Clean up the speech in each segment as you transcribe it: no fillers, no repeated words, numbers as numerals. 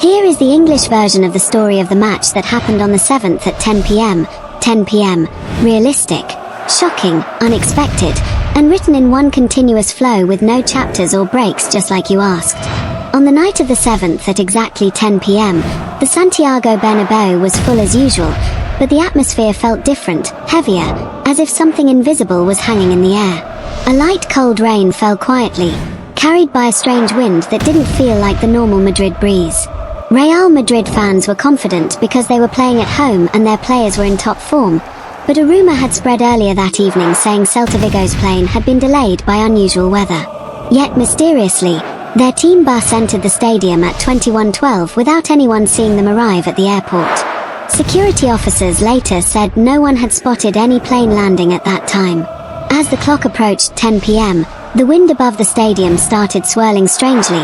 Here is the English version of the story of the match that happened on the 7th at 10 p.m. 10 p.m. Realistic, shocking, unexpected, and written in one continuous flow with no chapters or breaks, just like you asked. On the night of the 7th at exactly 10 p.m., the Santiago Bernabéu was full as usual, but the atmosphere felt different, heavier, as if something invisible was hanging in the air. A light cold rain fell quietly, carried by a strange wind that didn't feel like the normal Madrid breeze. Real Madrid fans were confident because they were playing at home and their players were in top form, but a rumor had spread earlier that evening saying Celta Vigo's plane had been delayed by unusual weather. Yet mysteriously, their team bus entered the stadium at 21:12 without anyone seeing them arrive at the airport. Security officers later said no one had spotted any plane landing at that time. As the clock approached 10 p.m., the wind above the stadium started swirling strangely,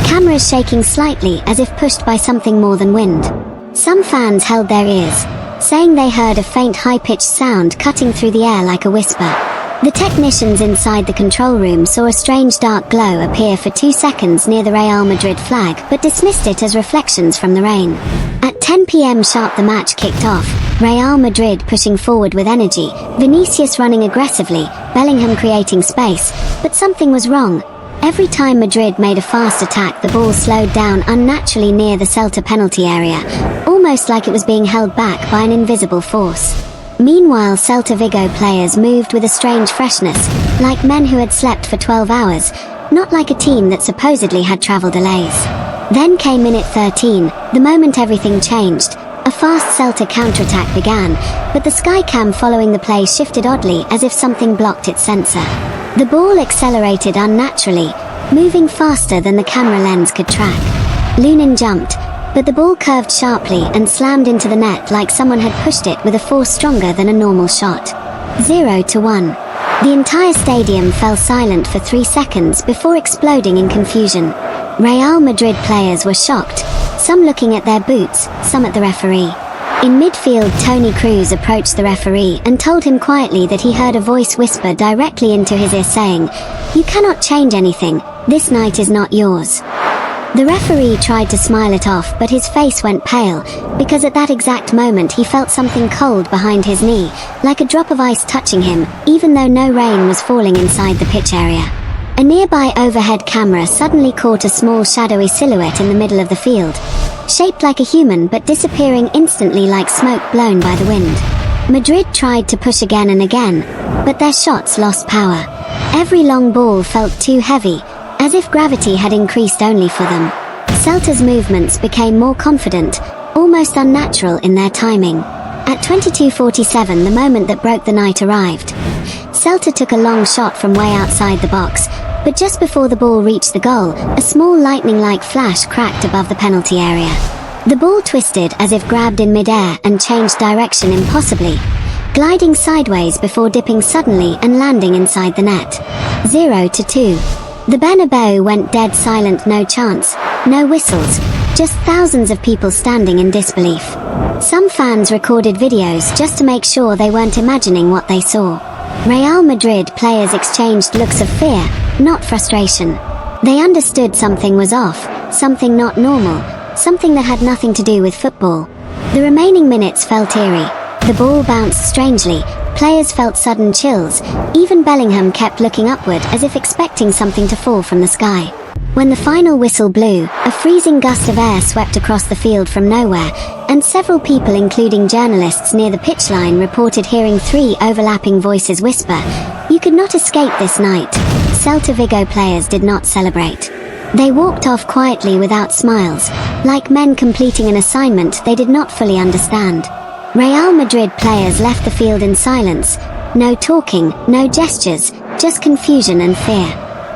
cameras shaking slightly as if pushed by something more than wind. Some fans held their ears, saying they heard a faint high-pitched sound cutting through the air like a whisper. The technicians inside the control room saw a strange dark glow appear for 2 seconds near the Real Madrid flag, but dismissed it as reflections from the rain. At 10 p.m. sharp the match kicked off, Real Madrid pushing forward with energy, Vinicius running aggressively, Bellingham creating space, but something was wrong. Every time Madrid made a fast attack, the ball slowed down unnaturally near the Celta penalty area, almost like it was being held back by an invisible force. Meanwhile, Celta Vigo players moved with a strange freshness, like men who had slept for 12 hours, not like a team that supposedly had travel delays. Then came minute 13, the moment everything changed. A fast Celta counterattack began, but the Skycam following the play shifted oddly as if something blocked its sensor. The ball accelerated unnaturally, moving faster than the camera lens could track. Lunin jumped, but the ball curved sharply and slammed into the net like someone had pushed it with a force stronger than a normal shot. 0-1. The entire stadium fell silent for 3 seconds before exploding in confusion. Real Madrid players were shocked, some looking at their boots, some at the referee. In midfield, Toni Kroos approached the referee and told him quietly that he heard a voice whisper directly into his ear saying, "You cannot change anything, this night is not yours." The referee tried to smile it off, but his face went pale, because at that exact moment he felt something cold behind his knee, like a drop of ice touching him, even though no rain was falling inside the pitch area. A nearby overhead camera suddenly caught a small shadowy silhouette in the middle of the field, shaped like a human but disappearing instantly like smoke blown by the wind. Madrid tried to push again and again, but their shots lost power. Every long ball felt too heavy, as if gravity had increased only for them. Celta's movements became more confident, almost unnatural in their timing. At 22:47, the moment that broke the night arrived. Celta took a long shot from way outside the box, but just before the ball reached the goal, a small lightning-like flash cracked above the penalty area. The ball twisted as if grabbed in mid-air and changed direction impossibly, gliding sideways before dipping suddenly and landing inside the net. 0-2. The Bernabéu went dead silent, no chants, no whistles, just thousands of people standing in disbelief. Some fans recorded videos just to make sure they weren't imagining what they saw. Real Madrid players exchanged looks of fear, not frustration. They understood something was off, something not normal, something that had nothing to do with football. The remaining minutes felt eerie. The ball bounced strangely, players felt sudden chills, even Bellingham kept looking upward as if expecting something to fall from the sky. When the final whistle blew, a freezing gust of air swept across the field from nowhere, and several people, including journalists near the pitch line, reported hearing 3 overlapping voices whisper, "You could not escape this night." Celta Vigo players did not celebrate. They walked off quietly without smiles, like men completing an assignment they did not fully understand. Real Madrid players left the field in silence, no talking, no gestures, just confusion and fear.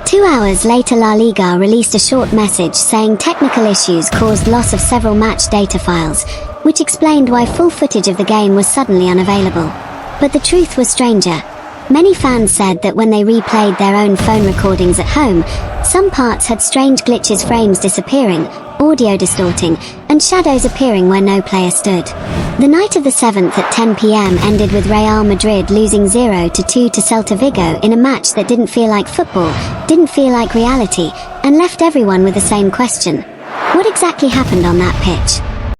2 hours later, La Liga released a short message saying technical issues caused loss of several match data files, which explained why full footage of the game was suddenly unavailable. But the truth was stranger. Many fans said that when they replayed their own phone recordings at home, some parts had strange glitches, frames disappearing, audio distorting, and shadows appearing where no player stood. The night of the 7th at 10 p.m. ended with Real Madrid losing 0-2 to Celta Vigo in a match that didn't feel like football, didn't feel like reality, and left everyone with the same question. What exactly happened on that pitch?